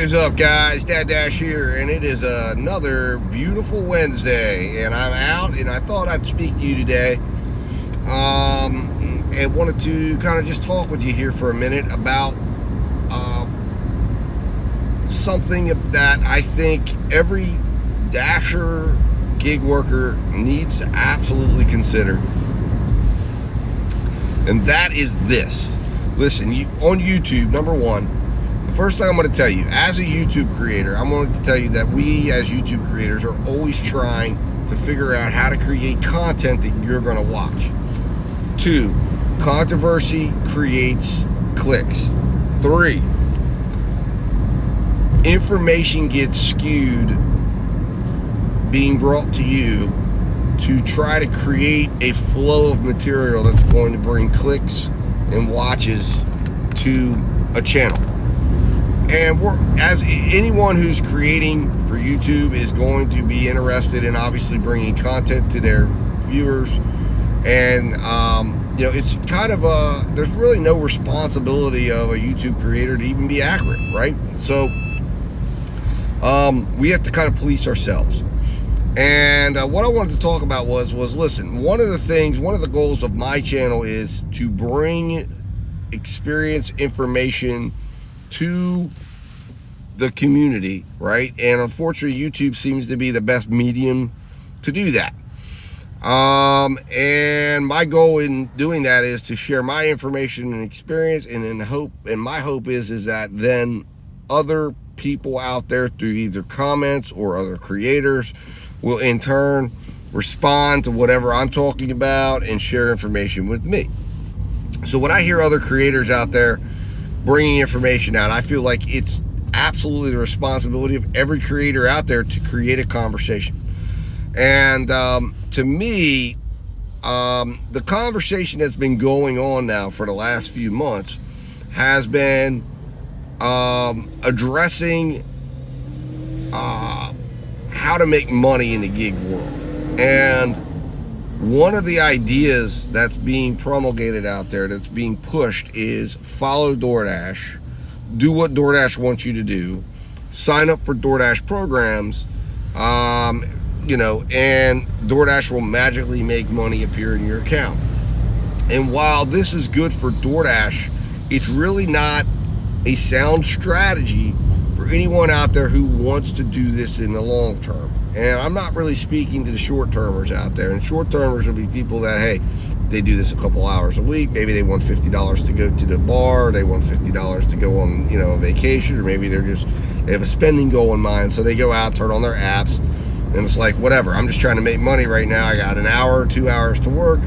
What is up, guys? Dad Dash here, and it is another beautiful Wednesday, and I'm out, and I thought I'd speak to you today, and wanted to kind of just talk with you here for a minute about something that I think every Dasher gig worker needs to absolutely consider, and that is this. Listen, on YouTube, number one, the first thing I'm going to tell you, as a YouTube creator, I'm going to tell you that we as YouTube creators are always trying to figure out how to create content that you're going to watch. 2, controversy creates clicks. 3, information gets skewed being brought to you to try to create a flow of material that's going to bring clicks and watches to a channel. And as anyone who's creating for YouTube is going to be interested in obviously bringing content to their viewers, and it's kind of there's really no responsibility of a YouTube creator to even be accurate, right? So we have to kind of police ourselves. And what I wanted to talk about was listen, one of the goals of my channel is to bring experience, information to the community, right? And unfortunately, YouTube seems to be the best medium to do that. And my goal in doing that is to share my information and experience, and my hope is that then other people out there through either comments or other creators will in turn respond to whatever I'm talking about and share information with me. So when I hear other creators out there bringing information out, I feel like it's absolutely the responsibility of every creator out there to create a conversation. And to me, the conversation that's been going on now for the last few months has been addressing how to make money in the gig world. And one of the ideas that's being promulgated out there, that's being pushed, is follow DoorDash, do what DoorDash wants you to do, sign up for DoorDash programs, and DoorDash will magically make money appear in your account. And while this is good for DoorDash, it's really not a sound strategy for anyone out there who wants to do this in the long term. And I'm not really speaking to the short-termers out there. And short-termers will be people that, hey, they do this a couple hours a week. Maybe they want $50 to go to the bar. They want $50 to go on, a vacation. Or maybe they have a spending goal in mind. So they go out, turn on their apps, and it's like, whatever. I'm just trying to make money right now. I got an hour or 2 hours to work.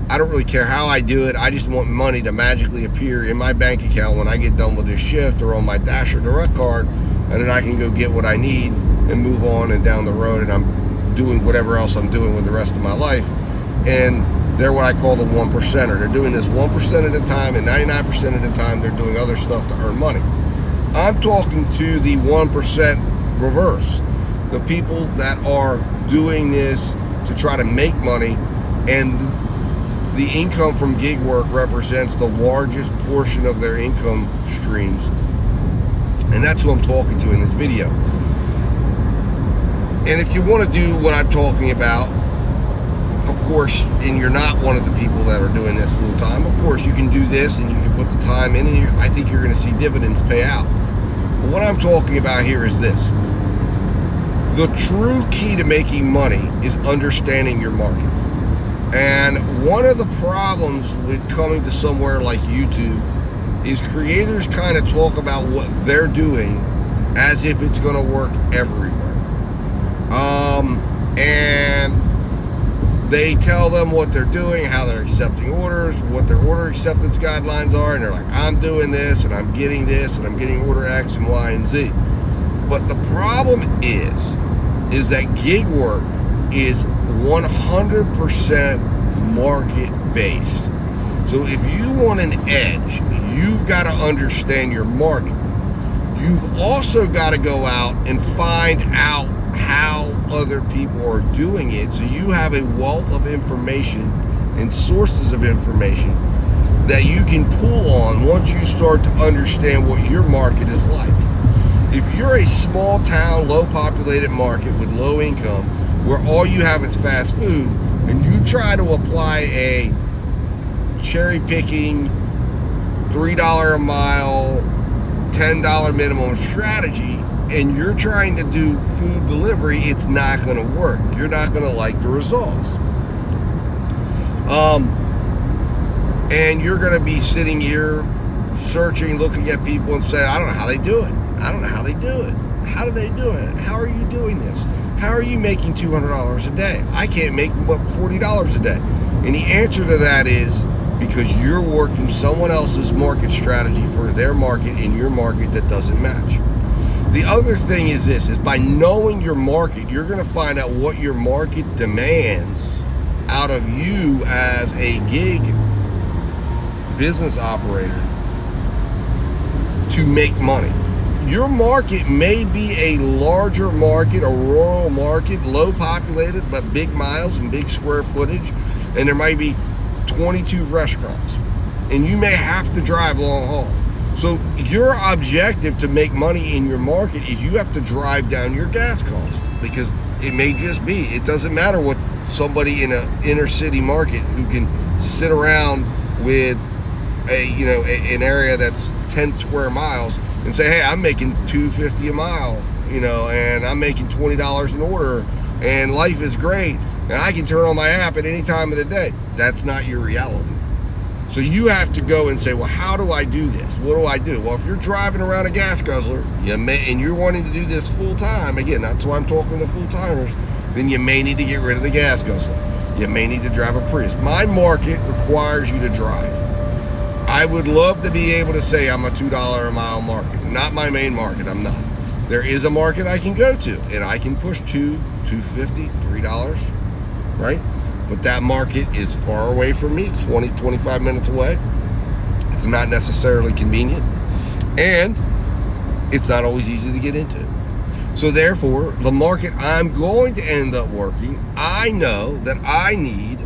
I don't really care how I do it. I just want money to magically appear in my bank account when I get done with this shift or on my Dasher Direct card, and then I can go get what I need and move on and down the road, and I'm doing whatever else I'm doing with the rest of my life. And they're what I call the 1%er. They're doing this 1% at a time, and 99% of the time they're doing other stuff to earn money. I'm talking to the 1% reverse, the people that are doing this to try to make money, and the income from gig work represents the largest portion of their income streams. And that's who I'm talking to in this video. And if you want to do what I'm talking about, of course, and you're not one of the people that are doing this full time, of course you can do this and you can put the time in, and I think you're going to see dividends pay out. But what I'm talking about here is this. The true key to making money is understanding your market. And one of the problems with coming to somewhere like YouTube is creators kind of talk about what they're doing as if it's going to work everywhere. And they tell them what they're doing, how they're accepting orders, what their order acceptance guidelines are, and they're like, I'm doing this, and I'm getting this, and I'm getting order X and Y and Z. But the problem is that gig work is 100% market-based. So if you want an edge, you've got to understand your market. You've also got to go out and find out how other people are doing it, so you have a wealth of information and sources of information that you can pull on once you start to understand what your market is like. If you're a small town, low populated market with low income, where all you have is fast food, and you try to apply a cherry picking $3 a mile, $10 minimum strategy, and you're trying to do food delivery, it's not going to work. You're not going to like the results. And you're going to be sitting here searching, looking at people and saying, I don't know how they do it. I don't know how they do it. How do they do it? How are you doing this? How are you making $200 a day? I can't make but $40 a day. And the answer to that is because you're working someone else's market strategy for their market in your market that doesn't match. The other thing is this, is by knowing your market, you're going to find out what your market demands out of you as a gig business operator to make money. Your market may be a larger market, a rural market, low populated, but big miles and big square footage, and there might be 22 restaurants, and you may have to drive long haul. So your objective to make money in your market is you have to drive down your gas cost, because it may just be, it doesn't matter what somebody in an inner city market who can sit around with an area that's 10 square miles and say, hey, I'm making $2.50 a mile, and I'm making $20 an order, and life is great, and I can turn on my app at any time of the day. That's not your reality. So you have to go and say, well, how do I do this? What do I do? Well, if you're driving around a gas guzzler, and you're wanting to do this full time, again, that's why I'm talking to full timers, then you may need to get rid of the gas guzzler. You may need to drive a Prius. My market requires you to drive. I would love to be able to say I'm a $2 a mile market. Not my main market, I'm not. There is a market I can go to, and I can push $2, $2.50, $3, right? But that market is far away from me. It's 20, 25 minutes away. It's not necessarily convenient, and it's not always easy to get into. So therefore, the market I'm going to end up working, I know that I need,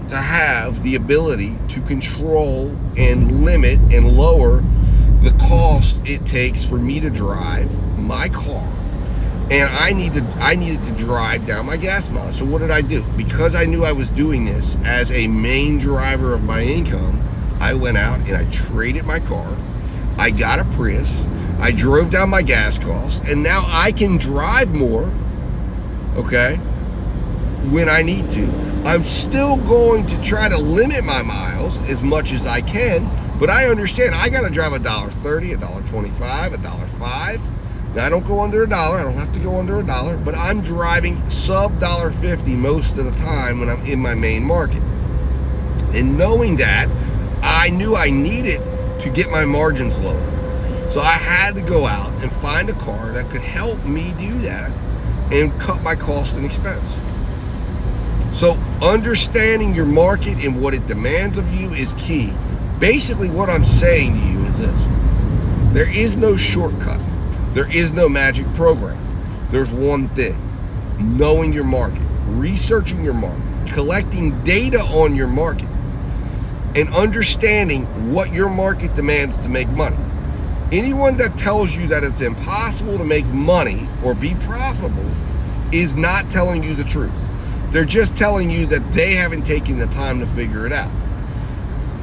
to have the ability to control and limit and lower the cost it takes for me to drive my car. And I needed to drive down my gas mileage. So what did I do? Because I knew I was doing this as a main driver of my income, I went out and I traded my car. I got a Prius. I drove down my gas costs, and now I can drive more, okay, when I need to. I'm still going to try to limit my miles as much as I can, but I understand I got to drive $1.30, $1.25, $1.05. Now, I don't go under $1. I don't have to go under $1, but I'm driving sub $1.50 most of the time when I'm in my main market. And knowing that, I knew I needed to get my margins lower. So I had to go out and find a car that could help me do that and cut my cost and expense. So understanding your market and what it demands of you is key. Basically, what I'm saying to you is this. There is no shortcut. There is no magic program. There's one thing: knowing your market, researching your market, collecting data on your market, and understanding what your market demands to make money. Anyone that tells you that it's impossible to make money or be profitable is not telling you the truth. They're just telling you that they haven't taken the time to figure it out.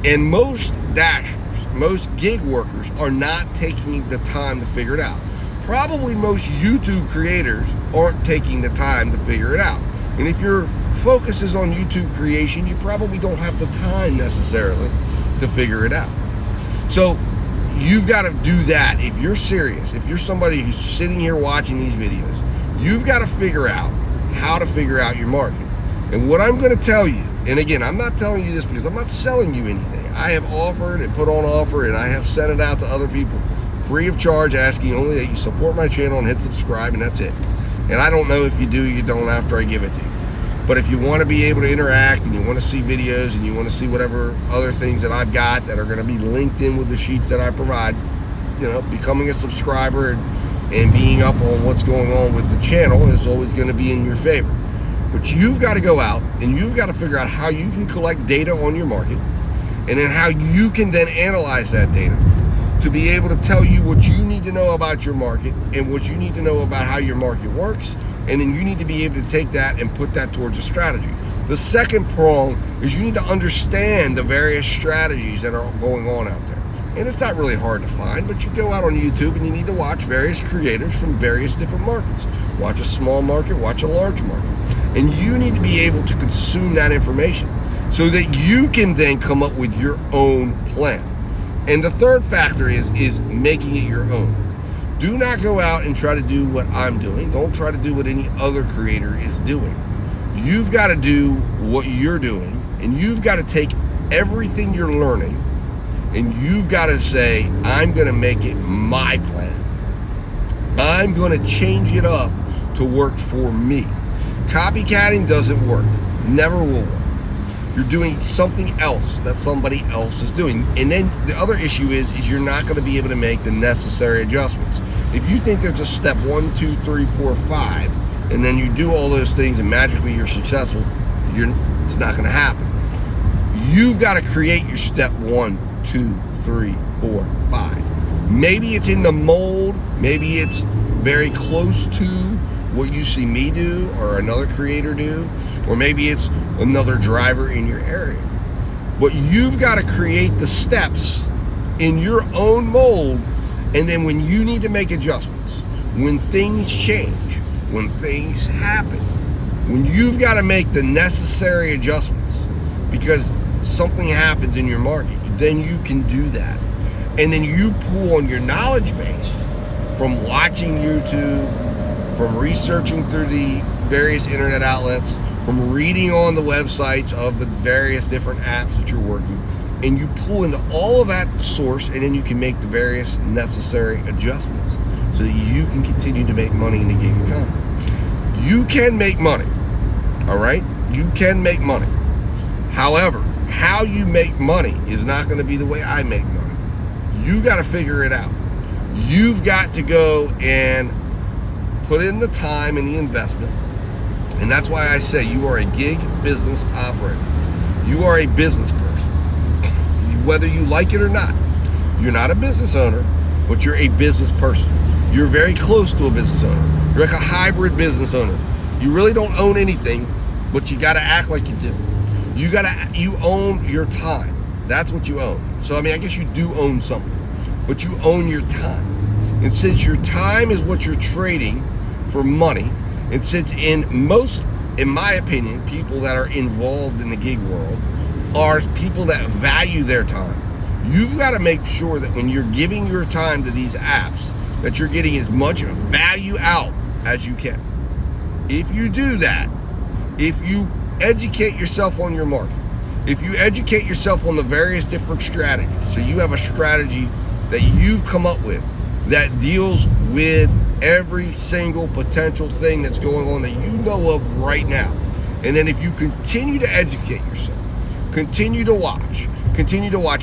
And most dashers, most gig workers are not taking the time to figure it out. Probably most YouTube creators aren't taking the time to figure it out. And if your focus is on YouTube creation, you probably don't have the time necessarily to figure it out. So you've got to do that. If you're serious, if you're somebody who's sitting here watching these videos, you've got to figure out how to figure out your market. And what I'm going to tell you, and again, I'm not telling you this because I'm not selling you anything. I have offered and put on offer, and I have sent it out to other people free of charge, asking only that you support my channel and hit subscribe, and that's it. And I don't know if you do, you don't after I give it to you. But if you want to be able to interact and you want to see videos and you want to see whatever other things that I've got that are going to be linked in with the sheets that I provide, becoming a subscriber and being up on what's going on with the channel is always going to be in your favor. But you've got to go out and you've got to figure out how you can collect data on your market, and then how you can then analyze that data. to be able to tell you what you need to know about your market and what you need to know about how your market works, and then you need to be able to take that and put that towards a strategy. The second prong is you need to understand the various strategies that are going on out there. And it's not really hard to find, but you go out on YouTube and you need to watch various creators from various different markets. Watch a small market, watch a large market. And you need to be able to consume that information so that you can then come up with your own plan. And the third factor is making it your own. Do not go out and try to do what I'm doing. Don't try to do what any other creator is doing. You've got to do what you're doing, and you've got to take everything you're learning, and you've got to say, I'm going to make it my plan. I'm going to change it up to work for me. Copycatting doesn't work. Never will work. You're doing something else that somebody else is doing. And then the other issue is you're not going to be able to make the necessary adjustments. If you think there's a step 1, 2, 3, 4, 5, and then you do all those things and magically you're successful, it's not going to happen. You've got to create your step 1, 2, 3, 4, 5. Maybe it's in the mold. Maybe it's very close to what you see me do or another creator do, or maybe it's another driver in your area. But you've got to create the steps in your own mold, and then when you need to make adjustments, when things change, when things happen, when you've got to make the necessary adjustments because something happens in your market, then you can do that. And then you pull on your knowledge base from watching YouTube, from researching through the various internet outlets, from reading on the websites of the various different apps that you're working, and you pull into all of that source, and then you can make the various necessary adjustments so that you can continue to make money in the gig economy. You can make money, all right? You can make money. However, how you make money is not going to be the way I make money. You got to figure it out. You've got to go and put in the time and the investment. And that's why I say you are a gig business operator. You are a business person. Whether you like it or not, you're not a business owner, but you're a business person. You're very close to a business owner. You're like a hybrid business owner. You really don't own anything, but you got to act like you do. You own your time. That's what you own. So, I guess you do own something, but you own your time. And since your time is what you're trading for money, and since in my opinion, people that are involved in the gig world are people that value their time, you've got to make sure that when you're giving your time to these apps, that you're getting as much value out as you can. If you do that, if you educate yourself on your market, if you educate yourself on the various different strategies, so you have a strategy that you've come up with that deals with every single potential thing that's going on that you know of right now. And then if you continue to educate yourself, continue to watch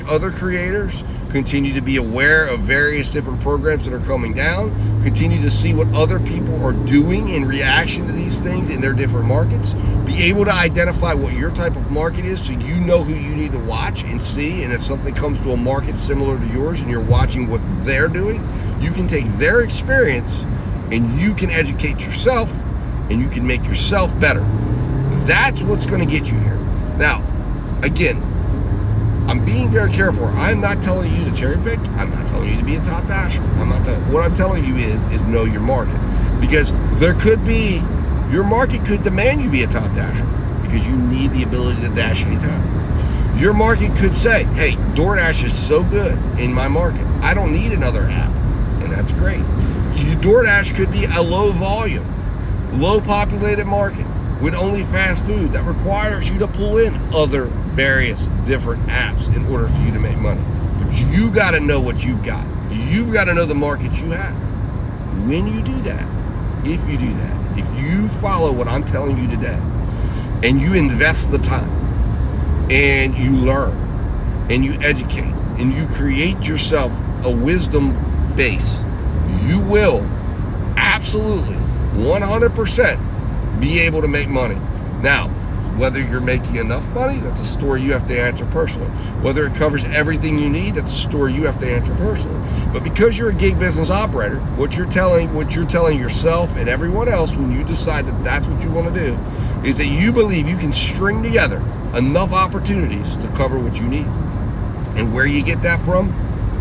other creators, continue to be aware of various different programs that are coming down, continue to see what other people are doing in reaction to these things in their different markets, be able to identify what your type of market is so you know who you need to watch and see, and if something comes to a market similar to yours and you're watching what they're doing, you can take their experience and you can educate yourself and you can make yourself better. That's what's going to get you here. Now, again, I'm being very careful. I'm not telling you to cherry pick. I'm not telling you to be a top dasher. What I'm telling you is know your market. Because there could be, your market could demand you be a top dasher because you need the ability to dash anytime. Your market could say, hey, DoorDash is so good in my market, I don't need another app. And that's great. DoorDash could be a low volume, low populated market with only fast food that requires you to pull in other various different apps in order for you to make money. But you got to know what you've got. You've got to know the market you have. When you do that, if you do that, if you follow what I'm telling you today, and you invest the time, and you learn, and you educate, and you create yourself a wisdom base, you will absolutely 100% be able to make money. Now, Whether you're making enough money, that's a story you have to answer personally. Whether it covers everything you need, that's a story you have to answer personally. But because you're a gig business operator, what you're telling yourself and everyone else when you decide that that's what you want to do is that you believe you can string together enough opportunities to cover what you need. And where you get that from,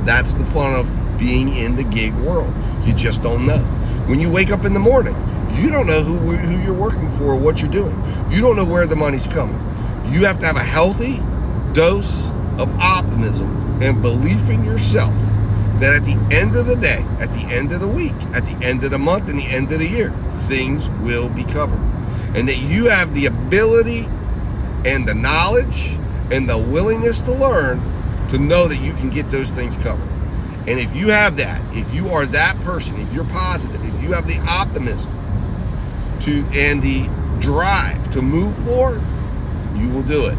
that's the fun of being in the gig world. You just don't know. When you wake up in the morning, you don't know who you're working for or what you're doing. You don't know where the money's coming. You have to have a healthy dose of optimism and belief in yourself that at the end of the day, at the end of the week, at the end of the month, and the end of the year, things will be covered. And that you have the ability and the knowledge and the willingness to learn to know that you can get those things covered. And if you have that, if you are that person, if you're positive, if you have the optimism and the drive to move forward, you will do it.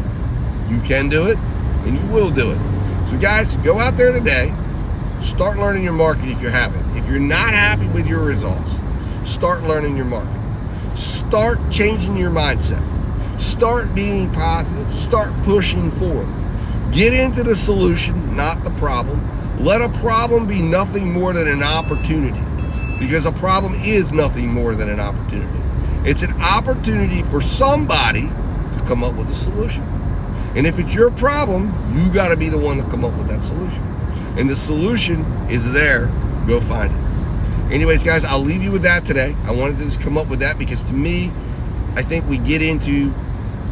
You can do it, and you will do it. So guys, go out there today, start learning your market if you haven't. If you're not happy with your results, start learning your market. Start changing your mindset. Start being positive. Start pushing forward. Get into the solution, not the problem. Let a problem be nothing more than an opportunity, because a problem is nothing more than an opportunity. It's an opportunity for somebody to come up with a solution. And if it's your problem, you got to be the one to come up with that solution. And the solution is there. Go find it. Anyways, guys, I'll leave you with that today. I wanted to just come up with that because to me, I think we get into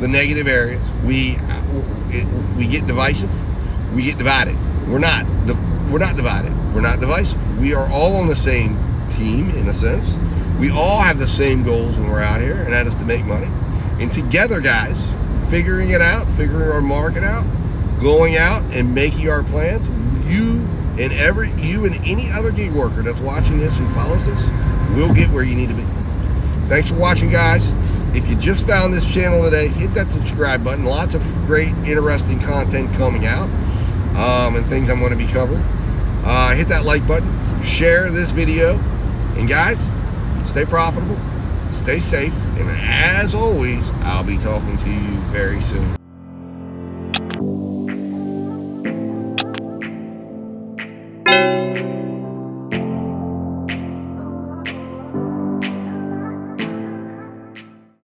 the negative areas. We get divisive. We get divided. We're not divided. We're not divisive. We are all on the same team in a sense. We all have the same goals when we're out here, and that is to make money. And together, guys, figuring it out, figuring our market out, going out and making our plans, you and any other gig worker that's watching this and follows this will get where you need to be. Thanks for watching, guys. If you just found this channel today, hit that subscribe button. Lots of great, interesting content coming out, and things I'm going to be covering. Hit that like button, share this video, and guys, stay profitable, stay safe, and as always, I'll be talking to you very soon.